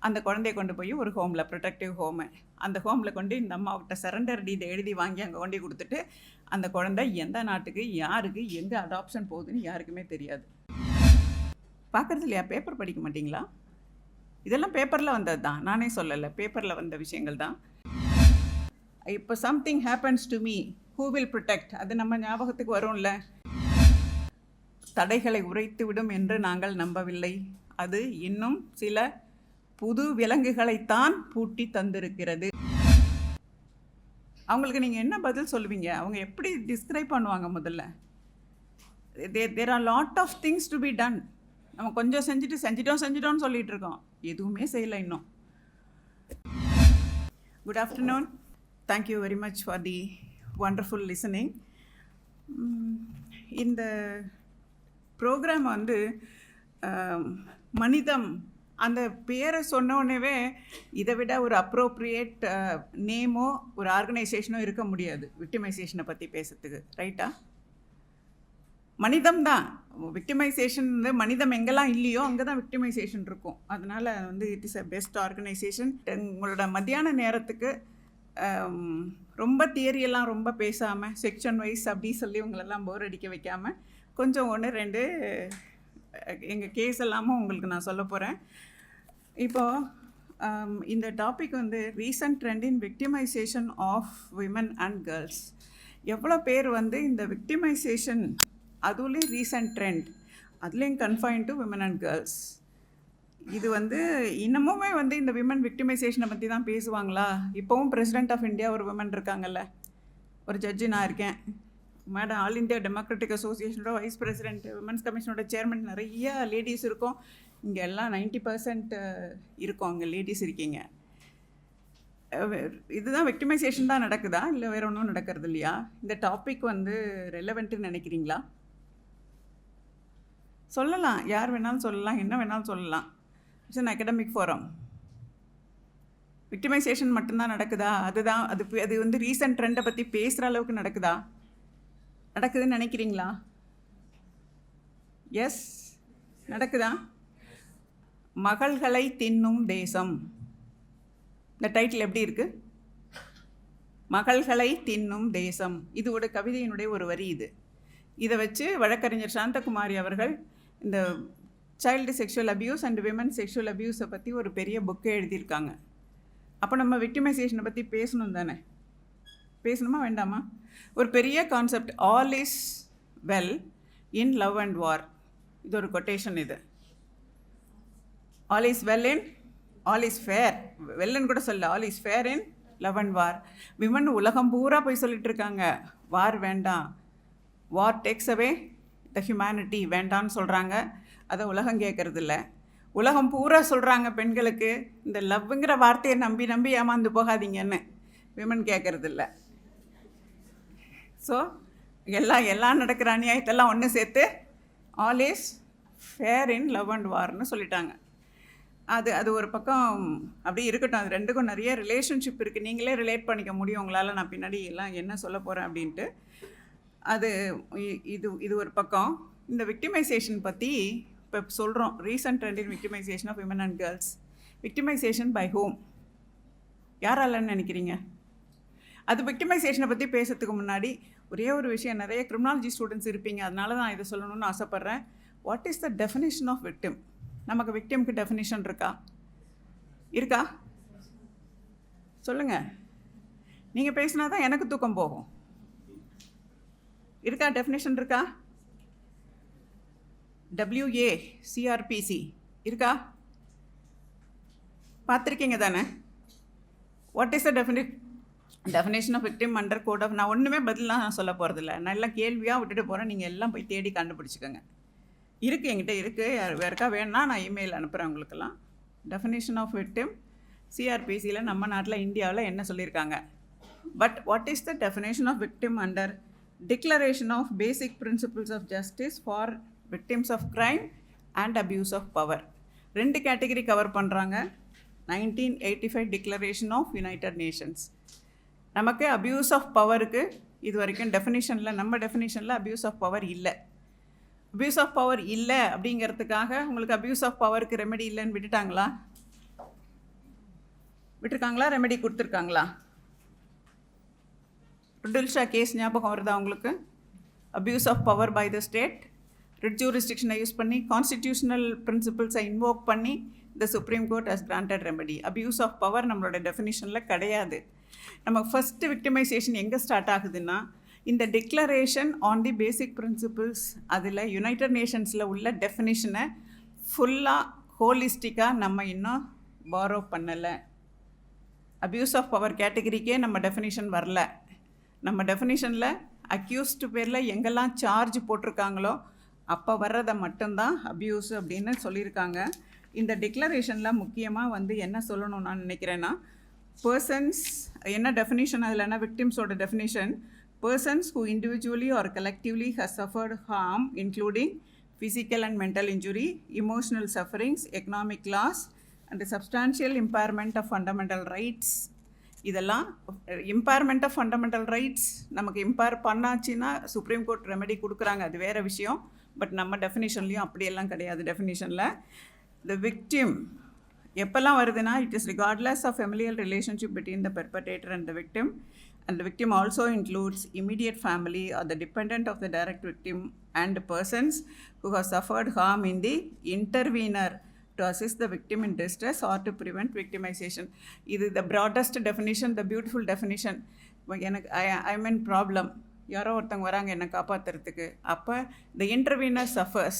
அந்த குழந்தைய கொண்டு போய் ஒரு ஹோமில், ப்ரொடெக்டிவ் ஹோமு, அந்த ஹோமில் கொண்டு இந்த அம்மாக்கிட்ட சரண்டர் டீட் எழுதி வாங்கி அங்கே கொண்டு கொடுத்துட்டு அந்த குழந்தை எந்த நாட்டுக்கு யாருக்கு எங்கே அடாப்ஷன் போகுதுன்னு யாருக்குமே தெரியாது. பார்க்குறது இல்லையா? பேப்பர் படிக்க மாட்டிங்களா? இதெல்லாம் பேப்பரில் வந்தது தான், நானே சொல்லலை, பேப்பரில் வந்த விஷயங்கள் தான். இப்போ something happens to me, who will protect, அது நம்ம ஞாபகத்துக்கு வரும்ல. தடைகளை உரைத்து விடும் என்று நாங்கள் நம்பவில்லை, அது இன்னும் சில புது விலங்குகளைத்தான் பூட்டி தந்திருக்கிறது. அவங்களுக்கு நீங்கள் என்ன பதில் சொல்லுவீங்க? அவங்க எப்படி டிஸ்கிரைப் பண்ணுவாங்க? முதல்ல there are lot of things to be done. நம்ம கொஞ்சம் செஞ்சிட்டோம்னு சொல்லிகிட்டு இருக்கோம், எதுவுமே செய்யலை இன்னும். Good afternoon. Thank you very much for the wonderful listening. இந்த ப்ரோக்ராம் வந்து மனிதம் அந்த பேரை சொன்னோடனே இதை விட ஒரு அப்ரோப்ரியேட் நேமோ ஒரு ஆர்கனைசேஷனோ இருக்க முடியாது விக்டிமைசேஷனை பற்றி பேசுறதுக்கு, ரைட்டா? மனிதம் தான் விக்டிமைசேஷன். மனிதம் எங்கெல்லாம் இல்லையோ அங்கே தான் விக்டிமைசேஷன் இருக்கும். அதனால் வந்து it is a best organisation. உங்களோட மத்தியான நேரத்துக்கு ரொம்ப தியரியெல்லாம் ரொம்ப பேசாமல், செக்ஷன் வைஸ் அப்படி சொல்லி உங்களெல்லாம் போர் அடிக்க வைக்காமல் கொஞ்சம் 1-2 எங்கள் கேஸ் எல்லாமும் உங்களுக்கு நான் சொல்ல போகிறேன். இப்போது இந்த டாபிக் வந்து recent trend in victimisation of women and girls. எவ்வளோ பேர் வந்து இந்த விக்டிமைசேஷன், அதுலேயும் ரீசன்ட் ட்ரெண்ட், அதுலேயும் confine to women and girls, இது வந்து இன்னமுமே வந்து இந்த விமன் விக்டிமைசேஷனை பற்றி தான் பேசுவாங்களா? இப்போவும் பிரசிடெண்ட் ஆஃப் இந்தியா ஒரு விமன் இருக்காங்கல்ல, ஒரு ஜட்ஜி நான் இருக்கேன், மேடம் ஆல் இந்தியா டெமோக்ராட்டிக் அசோசியேஷனோட வைஸ் பிரசிடென்ட், விமன்ஸ் கமிஷனோட சேர்மன், நிறைய லேடிஸ் இருக்கோம். இங்கே எல்லாம் 90% இருக்கோம், அங்கே லேடிஸ் இருக்கீங்க. இதுதான் விக்டிமைசேஷன் தான் நடக்குதா, இல்லை வேறு ஒன்றும் நடக்கிறது இல்லையா? இந்த டாபிக் வந்து ரெலவெண்ட்டுன்னு நினைக்கிறீங்களா? சொல்லலாம், யார் வேணாலும் சொல்லலாம், என்ன வேணாலும் சொல்லலாம். It's an academic forum. Victimisation மட்டும்தான் நடக்குதா? அதுதான் அது வந்து ரீசன்ட் ட்ரெண்டை பற்றி பேசுகிற அளவுக்கு நடக்குதா? நடக்குதுன்னு நினைக்கிறீங்களா? எஸ், நடக்குதா? மகள்களை தின்னும் தேசம், இந்த டைட்டில் எப்படி இருக்குது? மகள்களை தின்னும் தேசம். இது ஒரு கவிதையினுடைய ஒரு வரி. இதை வச்சு வழக்கறிஞர் சாந்தகுமாரி அவர்கள் இந்த child sexual abuse and women sexual அப்யூஸை பற்றி ஒரு பெரிய புக்கே எழுதியிருக்காங்க. அப்போ நம்ம விக்டிமைசேஷனை பற்றி பேசணும் தானே? பேசணுமா வேண்டாமா? ஒரு பெரிய concept, all is well in love and war. இது ஒரு கொட்டேஷன். இது all is well in, all is fair, வெல்லுன்னு கூட சொல்ல, all is fair in love and war. Women உலகம் பூரா போய் சொல்லிட்டு இருக்காங்க, வார் வேண்டாம், வார் டேக்ஸ் அவே த ஹியூமனிட்டி, வேண்டான்னு சொல்கிறாங்க. அதை உலகம் கேட்குறதில்ல. உலகம் பூரா சொல்கிறாங்க பெண்களுக்கு இந்த லவ்ங்கிற வார்த்தையை நம்பி ஏமாந்து போகாதீங்கன்னு, விமன் கேட்குறதில்ல. ஸோ எல்லாம் நடக்கிற அநியாயத்தெல்லாம் ஒன்று சேர்த்து all is fair in love and வார்னு சொல்லிட்டாங்க. அது ஒரு பக்கம் அப்படி இருக்கட்டும், அது ரெண்டுக்கும் நிறைய ரிலேஷன்ஷிப் இருக்குது, நீங்களே ரிலேட் பண்ணிக்க முடியும் உங்களால். நான் பின்னாடி எல்லாம் என்ன சொல்ல போகிறேன் அப்படின்ட்டு. இது ஒரு பக்கம். இந்த விக்டிமைசேஷன் பற்றி இப்போ சொல்கிறோம், recent trend in victimisation of women and girls. Victimisation by home, யாராலன்னு நினைக்கிறீங்க? அது விக்டிமைசேஷனை பற்றி பேசுறதுக்கு முன்னாடி ஒரே ஒரு விஷயம், நிறைய கிரிமினாலஜி ஸ்டூடெண்ட்ஸ் இருப்பீங்க, அதனால தான் இதை சொல்லணும்னு ஆசைப்பட்றேன். What is the definition of victim? நமக்கு விக்டிம்க்கு டெஃபினேஷன் இருக்கா? சொல்லுங்கள். நீங்கள் பேசினா தான் எனக்கு தூக்கம் போகும். இருக்கா? டெஃபினேஷன் இருக்கா? WACRPC இருக்கா? பார்த்துருக்கீங்க தானே? What is the definition of victim under code of. நான் ஒன்றுமே பதிலாக நான் சொல்ல போகிறதில்ல, நான் எல்லாம் கேள்வியாக விட்டுட்டு போகிறேன். நீங்கள் எல்லாம் போய் தேடி கண்டுபிடிச்சிக்கோங்க. இருக்குது, என்கிட்ட இருக்குது. யாருக்கா வேணுன்னா நான் இமெயில் அனுப்புகிறேன் உங்களுக்கெல்லாம். டெஃபினேஷன் ஆஃப் விக்டிம் CRPCயில் நம்ம நாட்டில் இந்தியாவில் என்ன சொல்லியிருக்காங்க. But what is the definition of victim under declaration of basic principles of justice for victims of crime and abuse of power. 2 category cover பண்ணுறாங்க. 1985 டிக்ளரேஷன் ஆஃப் யுனைடெட் நேஷன்ஸ். நமக்கு abuse of பவருக்கு இது வரைக்கும் டெஃபினிஷனில், நம்ம டெஃபினிஷனில் அப்யூஸ் ஆஃப் பவர் இல்லை. Abuse of power இல்லை அப்படிங்கிறதுக்காக உங்களுக்கு அப்யூஸ் ஆஃப் பவருக்கு ரெமெடி இல்லைன்னு விட்டுட்டாங்களா? விட்டுருக்காங்களா, ரெமெடி கொடுத்துருக்காங்களா? ருடில்ஷா கேஸ் ஞாபகம் வருதா உங்களுக்கு? Abuse of power by the state, writ ஜூரிஸ்டிக்ஷனை யூஸ் பண்ணி கான்ஸ்டிடியூஷனல் பிரின்சிபிள்ஸை இன்வோக் பண்ணி the supreme court has granted remedy. Abuse of power நம்மளோட டெஃபினிஷனில் கிடையாது. நம்ம ஃபஸ்ட்டு விக்டிமைசேஷன் எங்கே ஸ்டார்ட் ஆகுதுன்னா, இந்த declaration on the basic principles, அதில் யுனைடட் நேஷன்ஸில் உள்ள டெஃபினிஷனை ஃபுல்லாக ஹோலிஸ்டிக்காக நம்ம இன்னும் பாரோ பண்ணலை. அப்யூஸ் ஆஃப் பவர் கேட்டகரிக்கே நம்ம டெஃபினிஷன் வரல. நம்ம டெஃபினிஷனில் அக்யூஸ்டு பேரில் எங்கெல்லாம் சார்ஜ் போட்டிருக்காங்களோ அப்போ வர்றதை மட்டும்தான் அப்யூஸ் அப்படின்னு சொல்லியிருக்காங்க. இந்த டிக்ளரேஷனில் முக்கியமாக வந்து என்ன சொல்லணும் நான் நினைக்கிறேன்னா, பர்சன்ஸ் என்ன டெஃபினிஷன் அதில்னா, விக்டிம்ஸோட definition, persons who individually or collectively has suffered harm including physical and mental injury, emotional sufferings, economic loss and the substantial impairment of fundamental rights. இதெல்லாம் இம்பேர்மெண்ட் ஆஃப் ஃபண்டமெண்டல் ரைட்ஸ் நமக்கு impair பண்ணாச்சுன்னா supreme court remedy கொடுக்குறாங்க, அது வேறு விஷயம். But நம்ம டெஃபினிஷன்லேயும் அப்படியெல்லாம் கிடையாது. டெஃபினிஷனில் த victim எப்போல்லாம் வருதுன்னா, it is regardless of familial relationship between the perpetrator and the victim, and the victim also includes immediate family or the dependent of the direct victim and persons who have suffered harm in the intervener to assist the victim in distress or to prevent victimization. இது the broadest definition, the beautiful definition. எனக்கு I'm in problem, யாரோ ஒருத்தவங்க வராங்க என்னை காப்பாற்றுறதுக்கு, அப்போ the intervener suffers,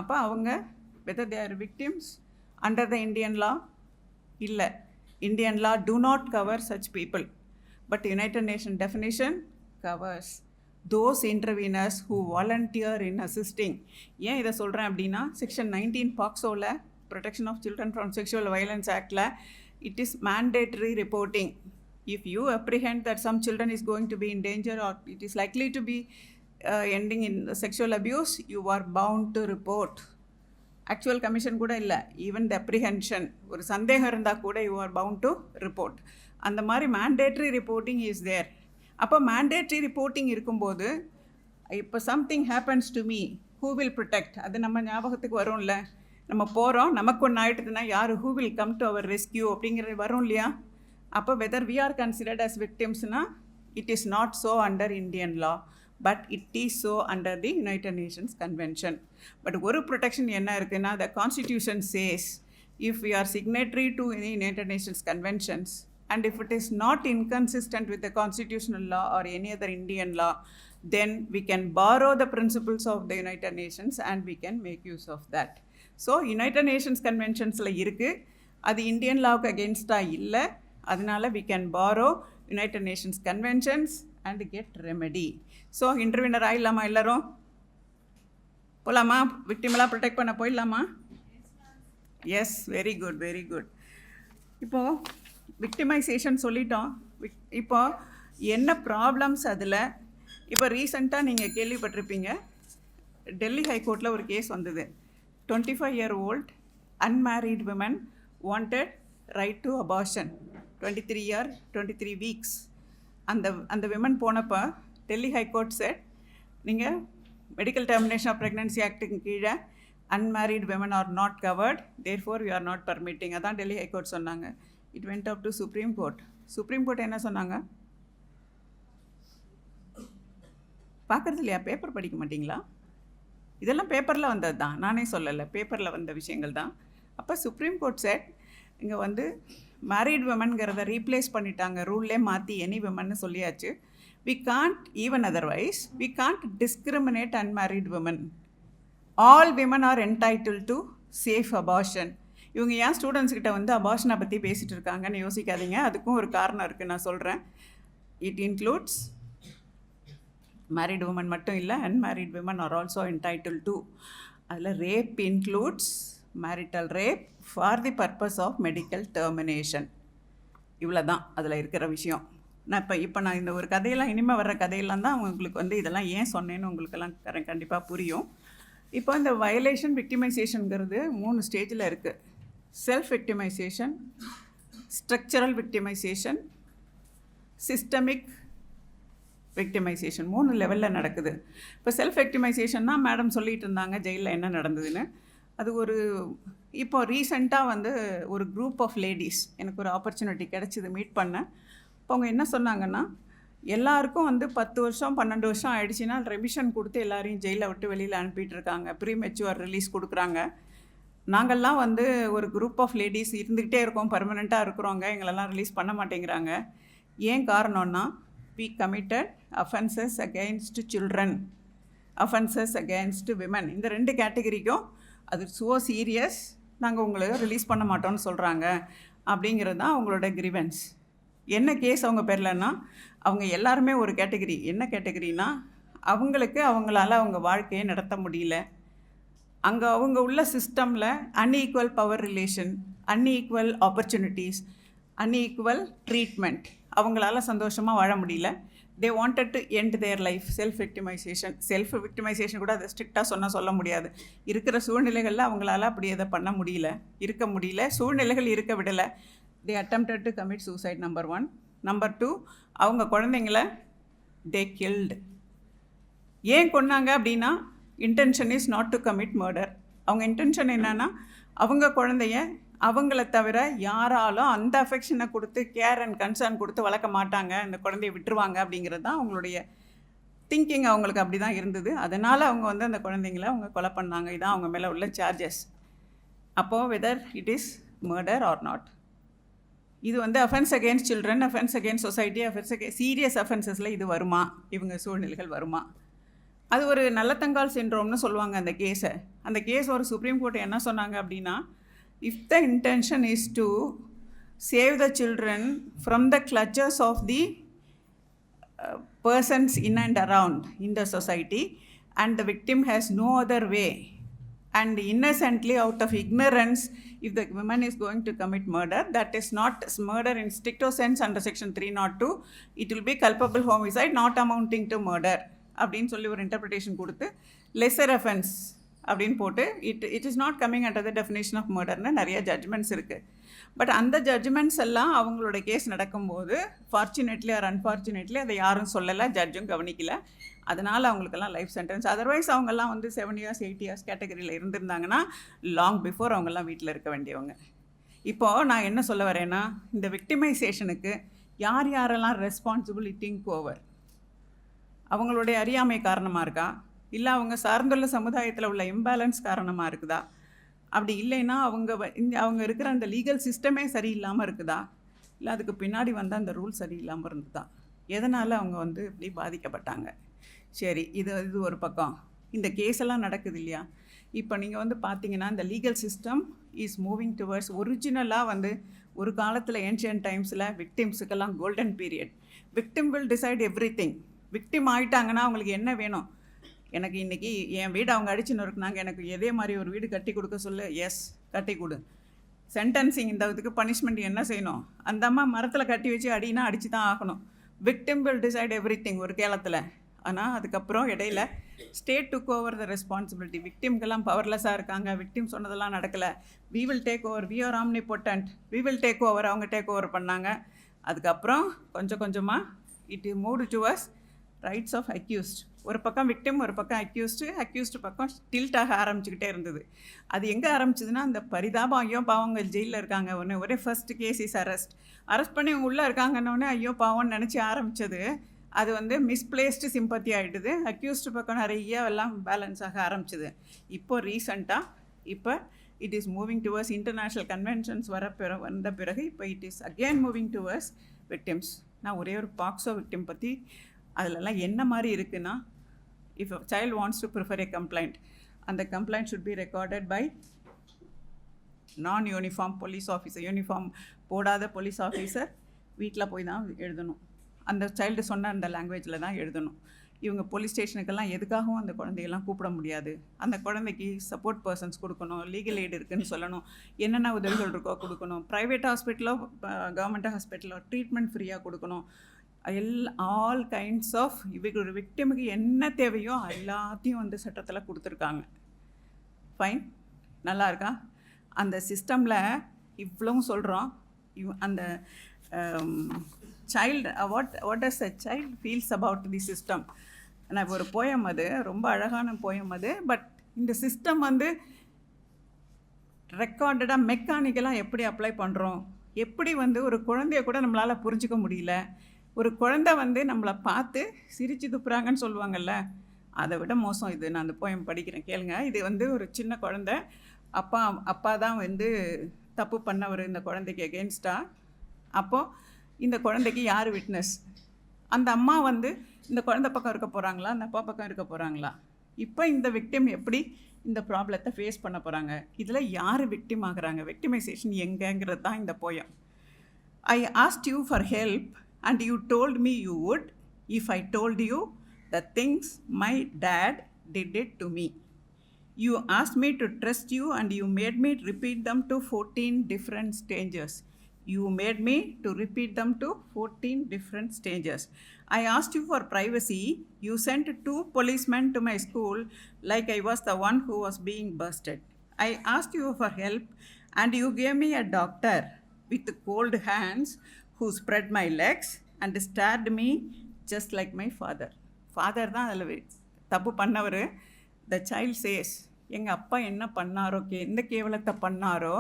அப்போ அவங்க whether they are victims under the Indian law, இல்லை, Indian law do not cover such people. But United Nations definition covers those interveners who volunteer in assisting. ஏன் இதை சொல்கிறேன் அப்படின்னா, செக்ஷன் 19 பாக்ஸோவில் protection of children from sexual violence ஆக்டில் it is mandatory reporting. If you apprehend that some children is going to be in danger or it is likely to be ending in sexual abuse, you are bound to report. Actual commission கூட இல்லை, even the apprehension, ஒரு சந்தேகம் இருந்தால் கூட you are bound to report. அந்த மாதிரி mandatory reporting is there. அப்போ mandatory reporting இருக்கும்போது இப்போ something happens to me, who will protect, அது நம்ம ஞாபகத்துக்கு வரும்ல. நம்ம போகிறோம், நமக்கு ஒன்று ஆகிட்டுதுன்னா யார், who will come to our rescue அப்படிங்கிறது வரும் இல்லையா. அப்போ whether we are considered as விக்டிம்ஸ்னால் it is not so under Indian law, but it is so under the United Nations convention. But ஒரு ப்ரொடெக்ஷன் என்ன இருக்குன்னா, the constitution says if we are signatory to any United Nations conventions and if it is not inconsistent with the constitutional law or any other Indian law, then we can borrow the principles of the United Nations and we can make use of that. So United Nations conventionsல இருக்கு, அது Indian lawக்கு against-ஆ இல்லை, அதனால we can borrow United Nations conventions and get remedy. So intervener ஆயிடலாமா எல்லாரும்? போகலாமா? விக்டிமெல்லாம் protect பண்ண போயிடலாமா? Yes, very good, very good. இப்போது victimisation சொல்லிட்டோம். இப்போ என்ன ப்ராப்ளம்ஸ் அதில், இப்போ ரீசெண்டாக நீங்கள் கேள்விப்பட்டிருப்பீங்க, டெல்லி ஹைகோர்ட்டில் ஒரு கேஸ் வந்தது. 25-year-old unmarried women wanted right to abortion, 23 weeks. அந்த விமன் போனப்போ டெல்லி ஹைகோர்ட் செட், நீங்கள் மெடிக்கல் டெர்மினேஷன் ஆஃப் ப்ரெக்னன்சி ஆக்டுக்கு கீழே unmarried women are not covered, therefore we are not permitting. அதான் டெல்லி ஹைகோர்ட் சொன்னாங்க. It went up to Supreme Court. Supreme Court என்ன சொன்னாங்க? பார்க்குறது இல்லையா? பேப்பர் படிக்க மாட்டிங்களா? இதெல்லாம் பேப்பரில் வந்தது தான், நானே சொல்லலை, பேப்பரில் வந்த விஷயங்கள் தான். அப்போ சுப்ரீம் கோர்ட் செட், இங்கே வந்து மேரீட் விமன்கிறத ரீப்ளேஸ் பண்ணிட்டாங்க, ரூல்லே மாற்றி எனி விமன்னு சொல்லியாச்சு. we can't, even otherwise we can't discriminate unmarried women. all women are entitled to safe abortion. இவங்க ஏன் ஸ்டூடெண்ட்ஸ்கிட்ட வந்து அபார்ஷனை பற்றி பேசிகிட்டு இருக்காங்கன்னு யோசிக்காதீங்க, அதுக்கும் ஒரு காரணம் இருக்குது, நான் சொல்கிறேன். இட் இன்க்ளூட்ஸ் மேரிட் உமன் மட்டும் இல்லை, unmarried women are also entitled to. அதில் rape includes marital rape for the purpose of medical termination. இவ்வளோ தான் அதில் இருக்கிற விஷயம். நான் இப்போ நான் இந்த ஒரு கதையெல்லாம், இனிமேல் வர்ற கதையெல்லாம் தான் உங்களுக்கு வந்து இதெல்லாம் ஏன் சொன்னேன்னு உங்களுக்கெல்லாம் கண்டிப்பாக புரியும். இப்போ இந்த வயலேஷன் விக்டிமைசேஷனுங்கிறது 3 ஸ்டேஜில் இருக்குது. Self victimisation, structural victimisation, systemic victimisation, 3 லெவலில் நடக்குது. இப்போ செல்ஃப் விக்டிமைசேஷன்னா மேடம் சொல்லிகிட்டு இருந்தாங்க ஜெயிலில் என்ன நடந்ததுன்னு. அது ஒரு இப்போ ரீசெண்டாக வந்து ஒரு குரூப் ஆஃப் லேடிஸ் எனக்கு ஒரு ஆப்பர்ச்சுனிட்டி கிடச்சிது மீட் பண்ணேன். இப்போ அவங்க என்ன சொன்னாங்கன்னா, எல்லாருக்கும் வந்து 10 வருஷம் 12 வருஷம் ஆயிடுச்சுன்னா ரெமிஷன் கொடுத்து எல்லாரையும் ஜெயிலை விட்டு வெளியில் அனுப்பிட்டு இருக்காங்க, ப்ரீ மெச்சூர் ரிலீஸ் கொடுக்குறாங்க. நாங்கள்லாம் வந்து ஒரு குரூப் ஆஃப் லேடிஸ் இருந்துக்கிட்டே இருக்கோம், பர்மனெண்ட்டாக இருக்கிறோங்க, எங்களெல்லாம் ரிலீஸ் பண்ண மாட்டேங்கிறாங்க. ஏன் காரணம்னா, we committed offenses against children, offenses against women. இந்த 2 கேட்டகரிக்கும் அது ஸோ சீரியஸ், நாங்கள் உங்களை ரிலீஸ் பண்ண மாட்டோம்னு சொல்கிறாங்க அப்படிங்கிறது தான் அவங்களோட கிரிவன்ஸ். என்ன கேஸ் அவங்க பேர்லன்னா, அவங்க எல்லாருமே ஒரு கேட்டகரி. என்ன கேட்டகரினா, அவங்களுக்கு அவங்களால அவங்க வாழ்க்கையை நடத்த முடியல. அங்கே அவங்க உள்ள சிஸ்டமில் unequal power relation, unequal opportunities, unequal treatment, அவங்களால சந்தோஷமாக வாழ முடியல. They wanted to end their life. Self victimisation கூட அதை ஸ்ட்ரிக்டாக சொல்ல முடியாது. இருக்கிற சூழ்நிலைகளில் அவங்களால அப்படி எதை பண்ண முடியல, இருக்க முடியல, சூழ்நிலைகள் இருக்க விடலை. They attempted to commit suicide, number 1. Number 2, அவங்க குழந்தைங்கள தே கில்டு. ஏன் கொன்னாங்க அப்படின்னா, intention is not to commit murder. அவங்க இன்டென்ஷன் என்னென்னா, அவங்க குழந்தைய அவங்கள தவிர யாராலும் அந்த அஃபெக்ஷனை கொடுத்து கேர் அண்ட் கன்சர்ன் கொடுத்து வளர்க்க மாட்டாங்க, அந்த குழந்தைய விட்டுருவாங்க அப்படிங்கிறது தான் அவங்களுடைய திங்கிங். அவங்களுக்கு அப்படி தான் இருந்தது. அதனால் அவங்க வந்து அந்த குழந்தைங்கள அவங்க கொலை பண்ணாங்க. இதுதான் அவங்க மேலே உள்ள சார்ஜஸ். அப்போது whether it is murder or not, இது வந்து offence against children, offence against society, serious அஃபென்சஸில் இது வருமா, இவங்க சூழ்நிலைகள் வருமா? அது ஒரு நல்லத்தங்கால் சிண்ட்ரோம்னு சொல்லுவாங்க அந்த கேஸை. அந்த கேஸ் ஒரு சுப்ரீம் கோர்ட் என்ன சொன்னாங்க அப்படின்னா, if the intention is to save the children from the clutches of the persons in and around in the society, and the victim has no other way, and innocently out of ignorance if the woman is going to commit murder, that is not murder in stricto sense under section 302. It will be culpable homicide not amounting to murder அப்படின்னு சொல்லி ஒரு interpretation கொடுத்து lesser offence அப்படின்னு போட்டு it is not coming under the definition of மர்டர்னு நிறைய judgments இருக்குது. But அந்த ஜட்ஜ்மெண்ட்ஸ் எல்லாம் அவங்களோட கேஸ் நடக்கும்போது ஃபார்ச்சுனேட்லி ஆர் அன்ஃபார்ச்சுனேட்லி அதை யாரும் சொல்லலை, ஜட்ஜும் கவனிக்கல. அதனால் அவங்களுக்கெல்லாம் லைஃப் சென்டென்ஸ். அதர்வைஸ் அவங்கெல்லாம் வந்து 7 years 8 years கேட்டகரியில் இருந்திருந்தாங்கன்னா லாங் பிஃபோர் அவங்கெல்லாம் வீட்டில் இருக்க வேண்டியவங்க. இப்போது நான் என்ன சொல்ல வரேன்னா, இந்த விக்டிமைசேஷனுக்கு யார் யாரெல்லாம் ரெஸ்பான்சிபிலிட்டிங் ஓவர், அவங்களுடைய அறியாமை காரணமாக இருக்கா, இல்லை அவங்க சார்ந்துள்ள சமுதாயத்தில் உள்ள இம்பேலன்ஸ் காரணமாக இருக்குதா, அப்படி இல்லைன்னா அவங்க இருக்கிற அந்த லீகல் சிஸ்டமே சரியில்லாமல் இருக்குதா, இல்லை அதுக்கு பின்னாடி வந்து அந்த ரூல் சரியில்லாமல் இருந்ததா, எதனால் அவங்க வந்து இப்படி பாதிக்கப்பட்டாங்க? சரி, இது ஒரு பக்கம். இந்த கேஸ் எல்லாம் நடக்குது இல்லையா? இப்போ நீங்கள் வந்து பார்த்தீங்கன்னா, இந்த legal system is moving towards ஒரிஜினலாக வந்து ஒரு காலத்தில் ஏன்ஷியன்ட் டைம்ஸில் விக்டிம்ஸுக்கெல்லாம் golden period. Victim will decide everything. Victim ஆகிட்டாங்கன்னா அவங்களுக்கு என்ன வேணும், எனக்கு இன்றைக்கி என் வீடு அவங்க அடிச்சுன்னு இருக்குனாங்க, எனக்கு இதே மாதிரி ஒரு வீடு கட்டி கொடுக்க சொல்லு, எஸ் கட்டி கொடு. சென்டென்சிங், இந்த இதுக்கு பனிஷ்மெண்ட் என்ன செய்யணும், அந்த அம்மா மரத்தில் கட்டி வச்சு அடினா அடித்து தான் ஆகணும். Victim will decide everything ஒரு காலத்தில். ஆனால் அதுக்கப்புறம் இடையில state took over the responsibility. விக்டிம்கெல்லாம் பவர்லெஸ்ஸாக இருக்காங்க, விக்டிம் சொன்னதெல்லாம் நடக்கலை, we will take over, we are omnipotent, we will take over, அவங்க டேக் ஓவர் பண்ணாங்க. அதுக்கப்புறம் கொஞ்சம் கொஞ்சமாக it moved towards rights of accused. ஒரு பக்கம் விக்டிம், ஒரு பக்கம் அக்யூஸ்டு பக்கம் டில்ட் ஆக ஆரம்பிச்சுக்கிட்டே இருந்தது. அது எங்கே ஆரம்பிச்சதுன்னா, அந்த பரிதாபம், ஐயோ பாவங்க ஜெயிலில் இருக்காங்க, ஒரே ஃபர்ஸ்ட் கேஸ் இஸ் அரெஸ்ட் பண்ணி உள்ளே இருக்காங்கன்னொடனே ஐயோ பாவம்னு நினச்சி ஆரம்பித்தது அது வந்து மிஸ்பிளேஸ்டு சிம்பத்தி ஆகிடுது. அக்யூஸ்டு பக்கம் நிறைய எல்லாம் பேலன்ஸ் ஆக ஆரம்பிச்சிது. இப்போ ரீசண்டாக it is moving towards international conventions வந்த பிறகு இப்போ it is again moving towards victims. நான் ஒரே ஒரு பாக்ஸோ விக்டிம் பற்றி அதிலெல்லாம் என்ன மாதிரி இருக்குன்னா, if a child wants to prefer a complaint, அந்த complaint should be recorded by non uniform police officer. Uniform போடாத போலீஸ் ஆஃபீஸர் வீட்டில் போய் தான் எழுதணும். அந்த சைல்டு சொன்ன அந்த லாங்குவேஜில் தான் எழுதணும். இவங்க போலீஸ் ஸ்டேஷனுக்கெல்லாம் எதுக்காகவும் அந்த குழந்தையெல்லாம் கூப்பிட முடியாது. அந்த குழந்தைக்கு சப்போர்ட் பர்சன்ஸ் கொடுக்கணும், லீகல் எய்டு இருக்குதுன்னு சொல்லணும், என்னென்ன உதவிகள் இருக்கோ கொடுக்கணும், ப்ரைவேட் ஹாஸ்பிட்டலோ கவர்மெண்ட் ஹாஸ்பிட்டலோ ட்ரீட்மெண்ட் ஃப்ரீயாக கொடுக்கணும். ஆல் கைண்ட்ஸ் ஆஃப் ஒரு விக்டிமுக்கு என்ன தேவையோ எல்லாத்தையும் வந்து சட்டத்தில் கொடுத்துருக்காங்க. ஃபைன், நல்லா இருக்கா? அந்த சிஸ்டமில் இவ்வளவும் சொல்கிறோம். அந்த child what does a child feels about the system. நான் ஒரு போயம், அது ரொம்ப அழகான போயம் அது. பட் இந்த சிஸ்டம் வந்து ரெக்கார்டடாக மெக்கானிக்கலாக எப்படி அப்ளை பண்ணுறோம், எப்படி வந்து ஒரு குழந்தைய கூட நம்மளால் புரிஞ்சிக்க முடியல, ஒரு குழந்தை வந்து நம்மளை பார்த்து சிரித்து துப்புறாங்கன்னு சொல்லுவாங்கள்ல, அதை விட மோசம் இது. நான் அந்த போயம் படிக்கிறேன் கேளுங்க. இது வந்து ஒரு சின்ன குழந்தை, அப்பா அப்பா தான் வந்து தப்பு பண்ணவர் இந்த குழந்தைக்கு எகென்ஸ்டாக. அப்போது இந்த குழந்தைக்கு யார் விட்னஸ்? அந்த அம்மா வந்து இந்த குழந்தை பக்கம் இருக்க போகிறாங்களா, அந்த அப்பா பக்கம் இருக்க போகிறாங்களா? இப்போ இந்த விக்டிம் எப்படி இந்த ப்ராப்ளத்தை ஃபேஸ் பண்ண போகிறாங்க? இதில் யார் விக்டிம் ஆகுறாங்க? விக்டிமைசேஷன் எங்கேங்கிறது தான் இந்த poem. I asked you for help and you told me you would if I told you the things my dad did it to me. You asked me to trust you and you made me repeat them to 14 different strangers. You made me to repeat them to 14 different strangers. I asked you for privacy. You sent 2 policemen to my school like I was the one who was being busted. I asked you for help and you gave me a doctor with cold hands who spread my legs and stared me just like my father. Father தான் அதில் தப்பு பண்ணவர். The child chase, எங்கள் அப்பா என்ன பண்ணாரோ, எந்த கேவலத்தை பண்ணாரோ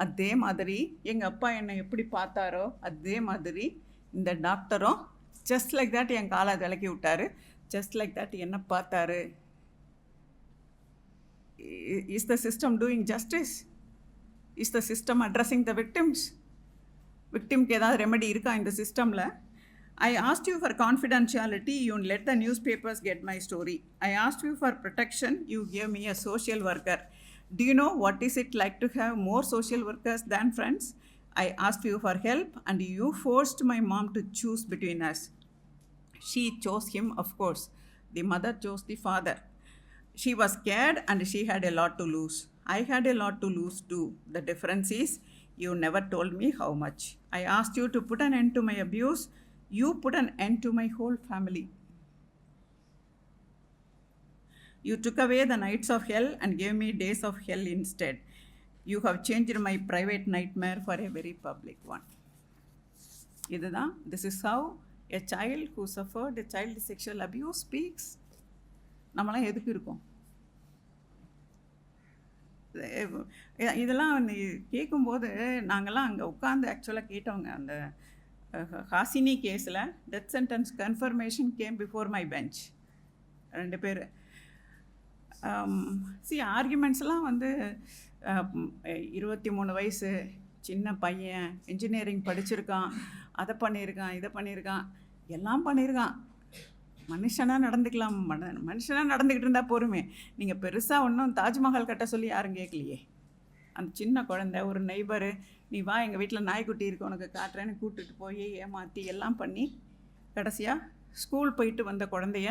அதே மாதிரி எங்கள் அப்பா என்னை எப்படி பார்த்தாரோ அதே மாதிரி இந்த டாக்டரும் ஜஸ்ட் லைக் தட் என் காலை விளக்கி விட்டார், ஜஸ்ட் லைக் தட் என்ன பார்த்தாரு. Is the system doing justice? Is the system addressing the victims? விக்டிம்க்கு ஏதாவது ரெமெடி இருக்கா இந்த சிஸ்டமில்? I asked you for confidentiality, you let the newspapers get my story. I asked you for protection, you gave me a social worker. Do you know what is it like to have more social workers than friends? I asked you for help and you forced my mom to choose between us. She chose him, of course. The mother chose the father. She was scared and she had a lot to lose. I had a lot to lose too. The difference is, you never told me how much. I asked you to put an end to my abuse. You put an end to my whole family. You took away the nights of hell and gave me days of hell instead. You have changed my private nightmare for a very public one. இதுதான், this is how a child who suffered a child sexual abuse speaks. நம்மளாம் எதுக்கு இருக்கோம்? இதெல்லாம் கேட்கும்போது நாங்கள்லாம் அங்கே உட்காந்து ஆக்சுவலாக கேட்டவங்க. அந்த ஹாசினி கேஸில் death sentence confirmation game before my bench. 2 பேர் ஆர்குமெண்ட்ஸ்லாம் வந்து 23 வயசு சின்ன பையன், இன்ஜினியரிங் படிச்சிருக்கான், அதை பண்ணியிருக்கான், இதை பண்ணியிருக்கான், எல்லாம் பண்ணியிருக்கான். மனுஷனாக நடந்துக்கலாம், மனுஷனாக நடந்துக்கிட்டு இருந்தால் போருமே. நீங்கள் பெருசாக ஒன்றும் தாஜ்மஹால் கட்ட சொல்லி யாரும் கேட்கலையே. அந்த சின்ன குழந்தை, ஒரு நெய்பரு, நீ வா எங்கள் வீட்டில் நாய்க்குட்டி இருக்கு உனக்கு காட்டுறேன்னு கூப்பிட்டுட்டு போய் ஏமாற்றி எல்லாம் பண்ணி கடைசியாக ஸ்கூல் போயிட்டு வந்த குழந்தைய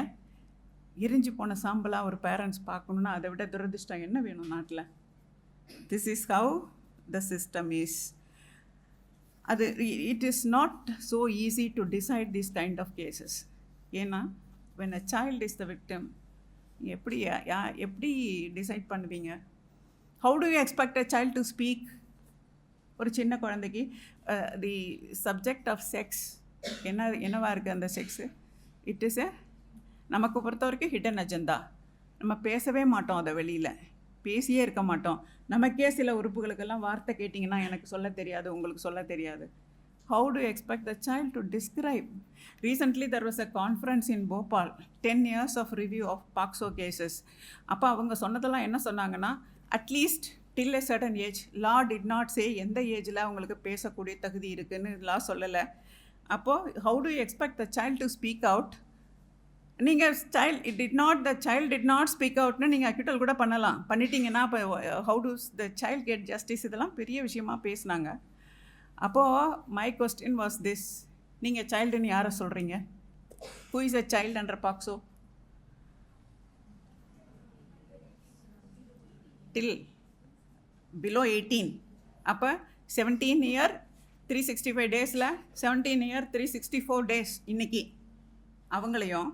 எரிஞ்சு போன சாம்பலாக ஒரு பேரண்ட்ஸ் பார்க்கணுன்னா அதை விட துரதிர்ஷ்டம் என்ன வேணும் நாட்டில்? This is how the system is. அது it is not so easy to decide this kind of cases. ஏன்னா when a child is the victim, எப்படி டிசைட் பண்ணுவீங்க? How do you expect a child to speak? ஒரு சின்ன குழந்தைக்கு the subject of sex என்னவா இருக்குது அந்த செக்ஸு? இட் இஸ் நமக்கு பொறுத்த வரைக்கும் ஹிடன் அஜெண்டா. நம்ம பேசவே மாட்டோம், அதை வெளியில் பேசியே இருக்க மாட்டோம். நமக்கே சில உறுப்புகளுக்கெல்லாம் வார்த்தை கேட்டிங்கன்னா எனக்கு சொல்ல தெரியாது, உங்களுக்கு சொல்ல தெரியாது. How do you expect the child to describe? Recently there was a conference in Bhopal, 10 years of review of POCSO cases. அப்போ அவங்க சொன்னதெல்லாம் என்ன சொன்னாங்கன்னா, at least till a certain age, law did not say எந்த ஏஜில் அவங்களுக்கு பேசக்கூடிய தகுதி இருக்குதுன்னு லா சொல்லலை. அப்போது how do you expect the child to speak out? நீங்கள் the child did not speak outனு நீங்கள் அக்யூட்டல் கூட பண்ணலாம். பண்ணிட்டீங்கன்னா இப்போ how does the child get justice? இதெல்லாம் பெரிய விஷயமா பேசினாங்க. அப்போது மை கொஸ்டின் வாஸ் திஸ், நீங்கள் சைல்டுன்னு யாரை சொல்கிறீங்க? Who is a child under POCSO? Till below 18. அப்போ 17 இயர் 365 டேஸில் 17 இயர் 364 டேஸ் இன்றைக்கி அவங்களையும்,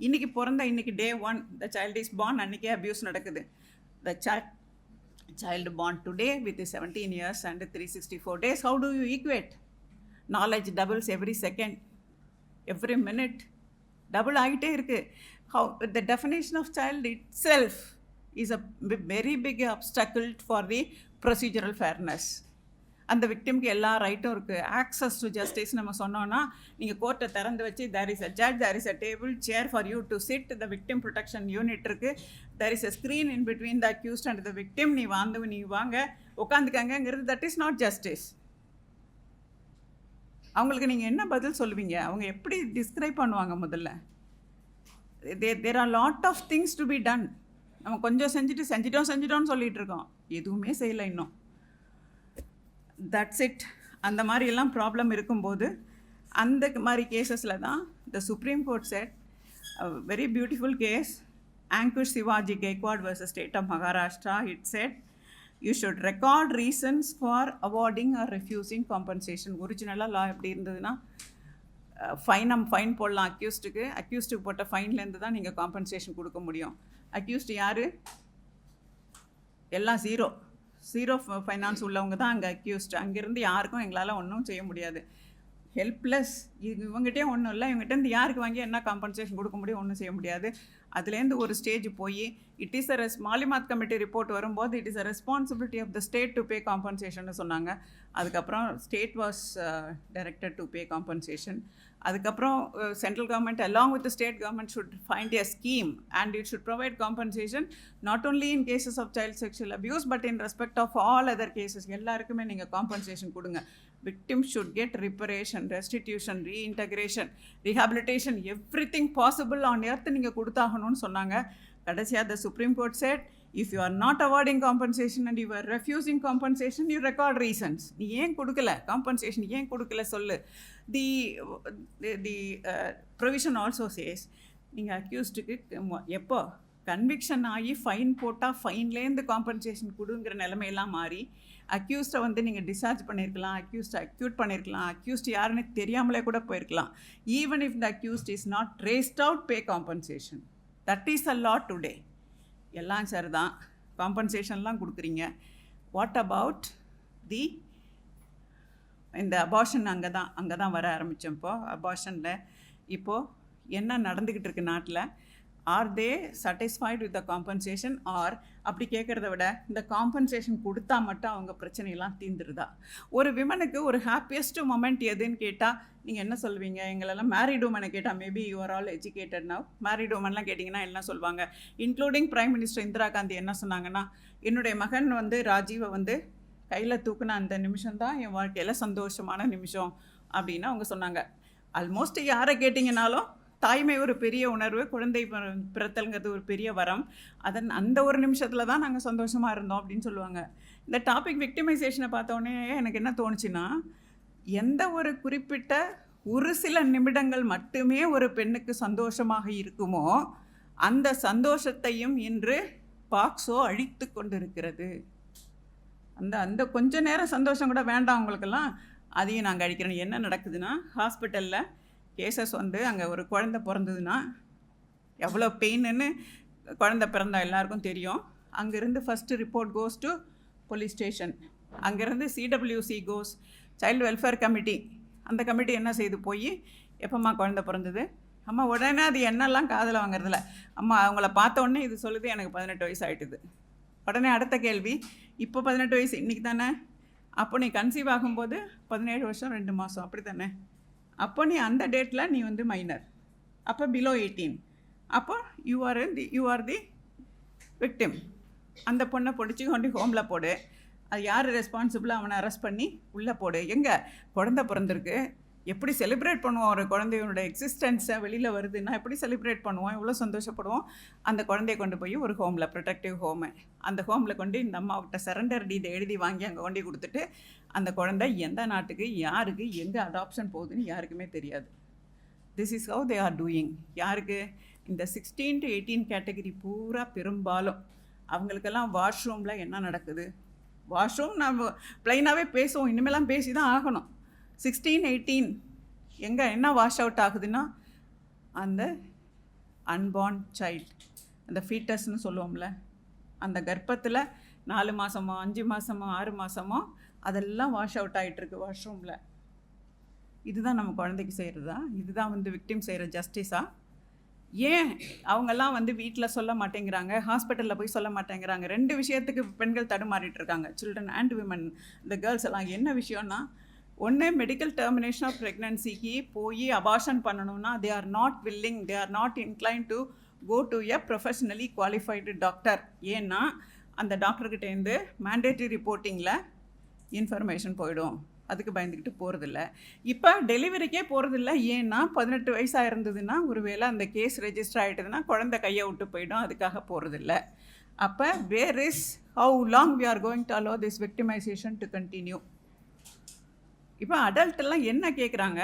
இன்றைக்கி பிறந்த இன்றைக்கி day 1 the child is born, அன்றைக்கே அப்யூஸ் நடக்குது. த child born today with 17 years and 364 days, how do you equate? Knowledge doubles every second, every minute, double ஆகிட்டே இருக்குது. How the definition of child itself is a very big obstacle for the procedural fairness. அந்த விக்டிம்க்கு எல்லா ரைட்டும் இருக்குது. Access to justice நம்ம சொன்னோன்னா, நீங்கள் கோர்ட்டை திறந்து வச்சு there is a judge, there is a table chair for you to sit, the victim protection unit இருக்குது, there is a screen in between the accused and the victim, நீ வாங்க உட்காந்துக்கங்கிறது, தட் இஸ் நாட் ஜஸ்டிஸ். அவங்களுக்கு நீங்கள் என்ன பதில் சொல்லுவீங்க? அவங்க எப்படி டிஸ்கிரைப் பண்ணுவாங்க? முதல்ல there are lot of things to be done. நம்ம கொஞ்சம் செஞ்சிட்டோம்னு சொல்லிகிட்டு இருக்கோம், எதுவுமே செய்யலை இன்னும். That's it. அந்த மாதிரிலாம் ப்ராப்ளம் இருக்கும்போது அந்த மாதிரி கேசஸில் தான் the supreme Court said very beautiful case, Ankush Shivaji Gaikwad versus state of Maharashtra. It said you should record reasons for awarding or refusing compensation. ஒரிஜினலாக லா எப்படி இருந்ததுன்னா, ஃபைன் போடலாம் அக்யூஸ்டுக்கு போட்ட ஃபைன்லேருந்து தான் நீங்கள் காம்பன்சேஷன் கொடுக்க முடியும். அக்யூஸ்டு யார்? எல்லாம் ஜீரோ ஃபைனான்ஸ் உள்ளவங்க தான் அங்கே அக்யூஸ்ட். அங்கேருந்து யாருக்கும் எங்களால் ஒன்றும் செய்ய முடியாது, ஹெல்ப்லெஸ். இவங்ககிட்டே ஒன்றும் இல்லை, இவங்ககிட்டேருந்து யாருக்கு வாங்கி என்ன காம்பன்சேஷன் கொடுக்க முடியும்? ஒன்றும் செய்ய முடியாது. அதுலேருந்து ஒரு ஸ்டேஜ் போய் it is Malimath committee report வரும்போது it is a responsibility of the state to pay compensation சொன்னாங்க. அதுக்கப்புறம் state was directed to pay compensation. அதுக்கப்புறம் central government along with the state government should find a scheme and it should provide compensation not only in cases of child sexual abuse but in respect of all other cases. எல்லாருக்குமே நீங்கள் compensation கொடுங்க. victims should get reparation, restitution, reintegration, rehabilitation, everything possible on earth நீங்கள் கொடுத்தாகணும்னு சொன்னாங்க. கடைசியாக the Supreme Court said, if you are not awarding compensation and you are refusing compensation, you record reasons. நீ ஏன் கொடுக்கல compensation, ஏன் கொடுக்கல சொல்லு. The provision also says, நீங்கள் அக்யூஸ்டுக்கு எப்போ கன்விக்ஷன் ஆகி ஃபைன் போட்டால் ஃபைன்லேருந்து காம்பன்சேஷன் கொடுங்கிற நிலைமையெல்லாம் மாறி அக்யூஸ்டை நீங்கள் டிஸ்சார்ஜ் பண்ணியிருக்கலாம், அக்யூஸ்டை அக்யூட் பண்ணியிருக்கலாம், அக்யூஸ்ட் யாருன்னு தெரியாமலே கூட போயிருக்கலாம். Even if the accused is not traced out, pay compensation. That is a law today. எல்லாம் சார் தான் காம்பன்சேஷன்லாம் கொடுக்குறீங்க. வாட் அபவுட் இந்த அபார்ஷன்? அங்கே தான் வர ஆரம்பித்தோம். இப்போது அபார்ஷனில் இப்போது என்ன நடந்துக்கிட்டு இருக்கு நாட்டில்? Are they satisfied with the compensation? Or அப்படி கேட்குறத விட இந்த காம்பன்சேஷன் கொடுத்தா மட்டும் அவங்க பிரச்சனையெல்லாம் தீர்ந்துருதா? ஒரு விமனுக்கு ஒரு ஹாப்பியஸ்ட் மொமெண்ட் எதுன்னு கேட்டால் நீங்கள் என்ன சொல்வீங்க? எங்களெல்லாம் மேரிட் உமனை கேட்டால், maybe you are all educated now, married உமன்லாம் கேட்டிங்கன்னா என்ன சொல்லுவாங்க? Including prime minister Indira Gandhi என்ன சொன்னாங்கன்னா, என்னுடைய மகன் ராஜீவை கையில் தூக்குன அந்த நிமிஷம் தான் என் வாழ்க்கையில் சந்தோஷமான நிமிஷம் அப்படின்னு அவங்க சொன்னாங்க. ஆல்மோஸ்ட் யாரை கேட்டிங்கனாலும் தாய்மை ஒரு பெரிய உணர்வு, குழந்தை பிறத்தல்ங்கிறது ஒரு பெரிய வரம், அந்த ஒரு நிமிஷத்தில் தான் நாங்கள் சந்தோஷமாக இருந்தோம் அப்படின்னு சொல்லுவாங்க. இந்த டாபிக் விக்டிமைசேஷனை பார்த்தோன்னே எனக்கு என்ன தோணுச்சுன்னா, எந்த ஒரு குறிப்பிட்ட ஒரு சில நிமிடங்கள் மட்டுமே ஒரு பெண்ணுக்கு சந்தோஷமாக இருக்குமோ அந்த சந்தோஷத்தையும் இன்று பாக்ஸோ அழித்து கொண்டிருக்கிறது. அந்த கொஞ்ச நேரம் சந்தோஷம் கூட வேண்டாம் அவங்களுக்கெல்லாம், அதையும் நாங்கள் அழிக்கிறோம். என்ன நடக்குதுன்னா, ஹாஸ்பிட்டலில் கேசஸ் அங்கே ஒரு குழந்தை பிறந்ததுன்னா எவ்வளோ பெயின்னு குழந்தை பிறந்தா எல்லாருக்கும் தெரியும். அங்கேருந்து first report goes to police station, அங்கேருந்து CWC கோஸ், சைல்டு வெல்ஃபேர் கமிட்டி. அந்த கமிட்டி என்ன செய்து போய், எப்போம்மா குழந்தை பிறந்தது? அம்மா உடனே அது என்னெல்லாம் காதில் வாங்குறதில்ல. அம்மா அவங்கள பார்த்த உடனே இது சொல்லுது, எனக்கு 18 வயசு ஆகிட்டுது. உடனே அடுத்த கேள்வி, இப்போ 18 வயசு இன்றைக்கி தானே, அப்போ நீ கன்சீவ் ஆகும்போது 17 வருஷம் 2 மாதம் அப்படி தானே, அப்போ நீ அந்த டேட்டில் நீ மைனர், அப்போ பிலோ 18, அப்போ யூ ஆர் தி விக்டிம். அந்த பொண்ணை பிடிச்சி கொண்டு ஹோமில் போடு. அது யார் ரெஸ்பான்சிபிளாக? அவனை அரெஸ்ட் பண்ணி உள்ளே போடு. எங்கே குழந்தை பிறந்திருக்கு, எப்படி செலிப்ரேட் பண்ணுவோம்? ஒரு குழந்தையோட எக்ஸிஸ்டன்ஸை வெளியில் வருதுன்னா எப்படி செலிப்ரேட் பண்ணுவோம்? எவ்வளோ சந்தோஷப்படுவோம்? அந்த குழந்தைய கொண்டு போய் ஒரு ஹோமில், ப்ரொடெக்டிவ் ஹோமு, அந்த ஹோமில் கொண்டு இந்த அம்மாவிட்ட சரண்டர் டீதை எழுதி வாங்கி அங்கே கொண்டு கொடுத்துட்டு, அந்த குழந்தை எந்த நாட்டுக்கு, யாருக்கு, எங்கே அடாப்ஷன் போகுதுன்னு யாருக்குமே தெரியாது. This is how they are doing. யாருக்கு? இந்த 16 to 18 கேட்டகரி பூரா பெரும்பாலும் அவங்களுக்கெல்லாம் வாஷ்ரூமில் என்ன நடக்குது? வாஷ்ரூம் நம்ம ப்ளைனாகவே பேசுவோம், இனிமேலாம் பேசி தான் ஆகணும். 16, 18 எங்கே என்ன வாஷ் அவுட் ஆகுதுன்னா, அந்த அன்பார்ன் சைல்டு, அந்த ஃபீட்டஸ்ன்னு சொல்லுவோம்ல, அந்த கர்ப்பத்தில் 4 மாதமோ 5 மாதமோ 6 மாதமோ அதெல்லாம் வாஷ் அவுட் ஆகிட்டுருக்கு வாஷ்ரூமில். இதுதான் நம்ம குழந்தைக்கு செய்கிறதா? இதுதான் விக்டிம் செய்கிற ஜஸ்டிஸா? ஏன் அவங்கெல்லாம் வந்து வீட்டில் சொல்ல மாட்டேங்கிறாங்க, ஹாஸ்பிட்டலில் போய் சொல்ல மாட்டேங்கிறாங்க? 2 விஷயத்துக்கு பெண்கள் தடுமாறிட்டு இருக்காங்க. சில்ட்ரன் அண்ட் விமன், இந்த கேர்ள்ஸ் எல்லாம். என்ன விஷயம்னா, ஒன்று மெடிக்கல் டெர்மினேஷன் ஆஃப் ப்ரெக்னன்சிக்கு போய் அபார்ஷன் பண்ணணும்னா they are not willing, they are not incline to go to a professionally qualified doctor. ஏன்னா அந்த டாக்டர்கிட்டேருந்து மேண்டேட்ரி ரிப்போர்ட்டிங்கில் இன்ஃபர்மேஷன் போயிடும், அதுக்கு பயந்துக்கிட்டு போகிறதில்ல. இப்போ டெலிவரிக்கே போகிறதில்ல. ஏன்னா 18 வயசாக இருந்ததுன்னா ஒரு வேளை அந்த கேஸ் ரெஜிஸ்டர் ஆகிட்டதுன்னா குழந்தை கையை விட்டு போயிடும், அதுக்காக போகிறதில்ல. அப்போ where is how long we are going to allow this victimisation to continue? இப்போ அடல்ட்டெல்லாம் என்ன கேட்குறாங்க?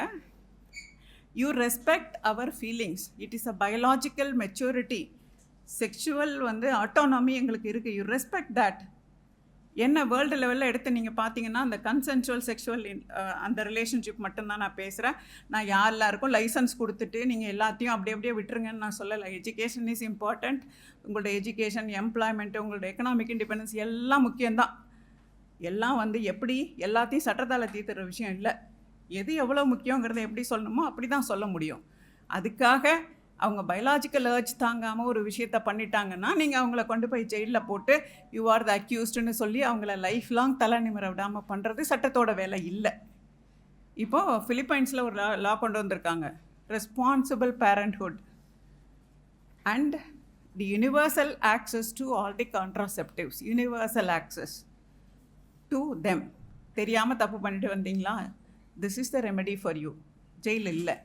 You respect our feelings, it is a biological maturity, sexual வந்து ஆட்டோனாமி எங்களுக்கு இருக்குது, யூ ரெஸ்பெக்ட் தட். என்ன வேர்ல்டு லெவலில் எடுத்து நீங்கள் பார்த்தீங்கன்னா அந்த கன்சென்சுவல் செக்ஷுவல் அந்த ரிலேஷன்ஷிப் மட்டும்தான் நான் பேசுகிறேன். நான் எல்லாருக்கும் லைசன்ஸ் கொடுத்துட்டு நீங்கள் எல்லாத்தையும் அப்படியே விட்டுருங்கன்னு நான் சொல்லலை. Education is important. உங்களோட எஜுகேஷன், எம்ப்ளாய்மெண்ட்டு, உங்களோட எக்கனாமிக் இண்டிபெண்டன்ஸ் எல்லாம் முக்கியம்தான். எல்லாம் வந்து எப்படி எல்லாத்தையும் சட்டத்தால் தீர்த்துற விஷயம் இல்லை. எது எவ்வளோ முக்கியங்கிறத எப்படி சொல்லணுமோ அப்படி தான் சொல்ல முடியும். அதுக்காக அவங்க பயாலாஜிக்கல் ஏர்ஜ் தாங்காமல் ஒரு விஷயத்த பண்ணிட்டாங்கன்னா நீங்கள் அவங்கள கொண்டு போய் ஜெயிலில் போட்டு யூ ஆர் த அக்யூஸ்டுன்னு சொல்லி அவங்கள லைஃப் லாங் தலை நிமிர விடாமல் பண்ணுறது சட்டத்தோட வேலை இல்லை. இப்போது ஃபிலிப்பைன்ஸில் ஒரு லா கொண்டு வந்திருக்காங்க, responsible parenthood and the universal access to all the contraceptives, universal access to them. தெரியாமல் தப்பு பண்ணிட்டு வந்தீங்களா, this is the remedy for you. Jail இல்லை.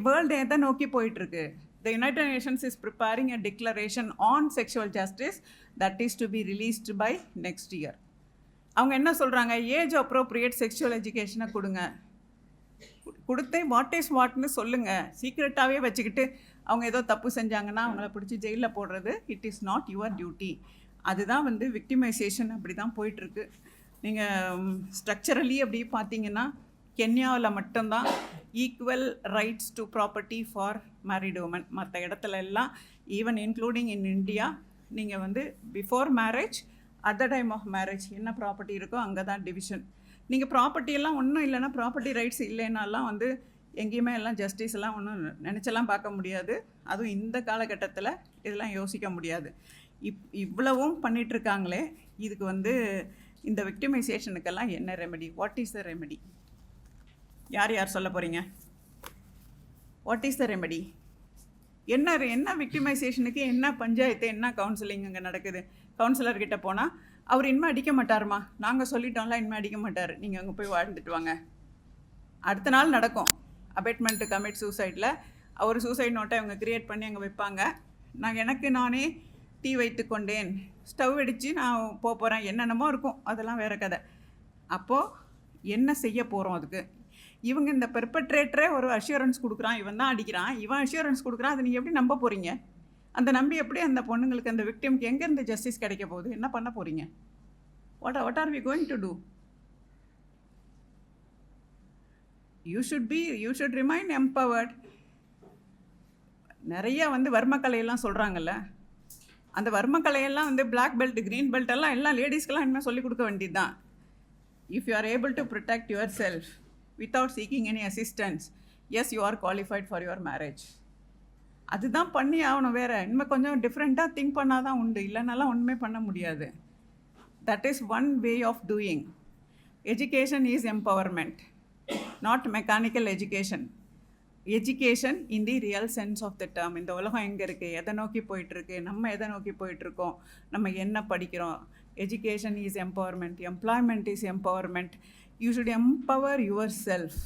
வேர்ல்டு எதை நோக்கி போயிட்டுருக்கு? The United Nations is preparing a declaration on sexual justice that is to be released by next year. அவங்க என்ன சொல்கிறாங்க? ஏஜ் அப்ரோப்ரியேட் செக்ஷுவல் எஜுகேஷனை கொடுத்து வாட் இஸ் வாட்னு சொல்லுங்கள். சீக்ரெட்டாகவே வச்சுக்கிட்டு அவங்க ஏதோ தப்பு செஞ்சாங்கன்னா அவங்கள பிடிச்சி ஜெயிலில் போடுறது it is not your duty. அதுதான் வந்து விக்டிமைசேஷன். அப்படி தான் போயிட்டுருக்கு. நீங்கள் ஸ்ட்ரக்சரலி அப்படி பார்த்தீங்கன்னா கென்யாவில் மட்டும்தான் equal rights to property for married woman. மற்ற இடத்துல எல்லாம் ஈவன் இன்க்ளூடிங் இன் இந்தியா நீங்கள் வந்து before marriage, at the time of marriage என்ன ப்ராப்பர்ட்டி இருக்கோ அங்கே தான் டிவிஷன். நீங்கள் ப்ராப்பர்ட்டியெல்லாம் ஒன்றும் இல்லைன்னா, ப்ராப்பர்ட்டி ரைட்ஸ் இல்லைன்னாலாம் வந்து எங்கேயுமே எல்லாம் ஜஸ்டிஸ் எல்லாம் ஒன்றும் நினச்செல்லாம் பார்க்க முடியாது. அதுவும் இந்த காலகட்டத்தில் இதெல்லாம் யோசிக்க முடியாது. இவ்வளவும் பண்ணிகிட்ருக்காங்களே, இதுக்கு வந்து இந்த விக்டிமைசேஷனுக்கெல்லாம் என்ன remedy? What is the remedy? யார் சொல்ல போகிறீங்க? What is the remedy? என்ன விக்டிமைசேஷனுக்கு என்ன பஞ்சாயத்து, என்ன கவுன்சிலிங் அங்கே நடக்குது? கவுன்சிலர்கிட்ட போனால் அவர் இனிமேல் அடிக்க மாட்டாருமா, நாங்கள் சொல்லிட்டோம்ல இனிமேல் அடிக்க மாட்டார், நீங்கள் அங்கே போய் வாழ்ந்துட்டு வாங்க. அடுத்த நாள் நடக்கும் அபேட்மெண்ட் டு கமிட் சூசைடில் அவர் சூசைட் நோட்டை அவங்க க்ரியேட் பண்ணி அங்கே வைப்பாங்க. எனக்கு நானே தீ வைத்து கொண்டேன், ஸ்டவ் அடித்து நான் போகிறேன், என்னென்னமோ இருக்கும், அதெல்லாம் வேறு கதை. அப்போது என்ன செய்ய போகிறோம்? அதுக்கு இவங்க இந்த பெர்பட்ரேட்டரே ஒரு அஷ்யூரன்ஸ் கொடுக்குறான், இவன் தான் அடிக்கிறான், இவன் அஷ்யூரன்ஸ் கொடுக்குறான். அதை நீங்கள் எப்படி நம்ப போகிறீங்க? அந்த நம்பி எப்படி அந்த பொண்ணுங்களுக்கு, அந்த விக்டிம்க்கு எங்கேருந்து ஜஸ்டிஸ் கிடைக்க போகுது? என்ன பண்ண போகிறீங்க? What are we going to do? You should remain empowered. நிறைய வந்து வர்மக்கலையெல்லாம் சொல்கிறாங்கல்ல, அந்த வர்மக்கலையெல்லாம் வந்து பிளாக் பெல்ட், க்ரீன் பெல்ட் எல்லாம் லேடிஸ்க்கெல்லாம் இனிமேல் சொல்லிக் கொடுக்க வேண்டியது தான். If you are able to protect your self without seeking any assistance, yes, you are qualified for your marriage. அதுதான் பண்ணி ஆகணும். வேறு இனிமேல் கொஞ்சம் டிஃப்ரெண்ட்டாக திங்க் பண்ணால் தான் உண்டு, இல்லைனாலாம் ஒன்றுமே பண்ண முடியாது. That is one way of doing. Education is empowerment, not mechanical education. Education in the real sense of the term. இந்த உலகம் எங்கே இருக்குது, எதை நோக்கி போயிட்டுருக்கு, நம்ம எதை நோக்கி போயிட்டுருக்கோம், நம்ம என்ன படிக்கிறோம். Education is empowerment, employment is empowerment. You should empower yourself.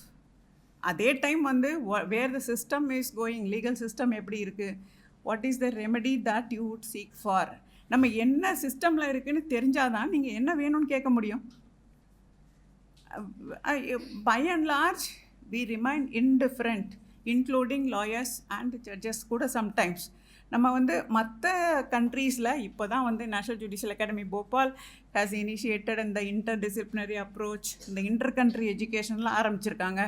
அதே டைம் வந்து where the system is going, legal system எப்படி இருக்குது, what is the remedy that you would seek for. நம்ம என்ன சிஸ்டமில் இருக்குதுன்னு தெரிஞ்சால் தான் நீங்கள் என்ன வேணும்னு கேட்க முடியும். By and large we remain indifferent, including lawyers and judges கூட. சம்டைம்ஸ் நம்ம வந்து மற்ற கண்ட்ரீஸில் இப்போ தான் வந்து National Judicial Academy Bhopal has initiated இந்த இன்டர்டிசிப்ளினரி அப்ரோச், இந்த இன்டர் கண்ட்ரி எஜுகேஷன்லாம் ஆரம்பிச்சிருக்காங்க.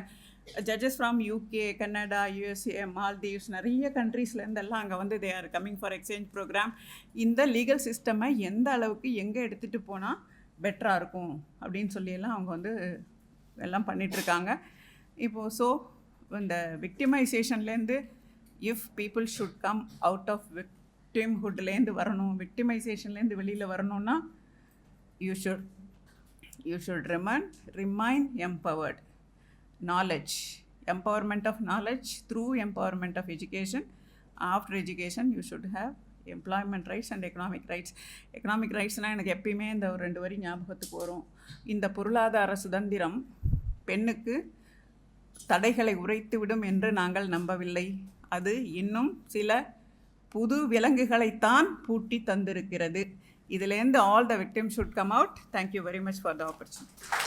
Judges from UK, Canada, USA, Maldives, நிறைய கண்ட்ரீஸ்லேருந்தெல்லாம் அங்கே வந்து they are coming for exchange programme. இந்த லீகல் சிஸ்டமை எந்த அளவுக்கு எங்கே எடுத்துகிட்டு போனால் பெட்டராக இருக்கும் அப்படின்னு சொல்லியெல்லாம் அவங்க வந்து எல்லாம் பண்ணிகிட்ருக்காங்க இப்போது. ஸோ இந்த விக்டிமைசேஷன்லேருந்து if people should come out of victimhoodலேருந்து வரணும், victimizationலேருந்து வெளியில் வரணும்னா you should remain empowered. Knowledge, empowerment of knowledge through empowerment of education. After education you should have employment rights and economic rights. எக்கனாமிக் ரைட்ஸ்னால் எனக்கு எப்பயுமே இந்த ஒரு 2 வரி ஞாபகத்துக்கு வரும். இந்த பொருளாதார சுதந்திரம் பெண்ணுக்கு தடைகளை உரைத்துவிடும் என்று நாங்கள் நம்பவில்லை. அது இன்னும் சில புது விலங்குகளைத்தான் பூட்டி தந்திருக்கிறது. இதிலேருந்து all the victims should come out. Thank you very much for the opportunity.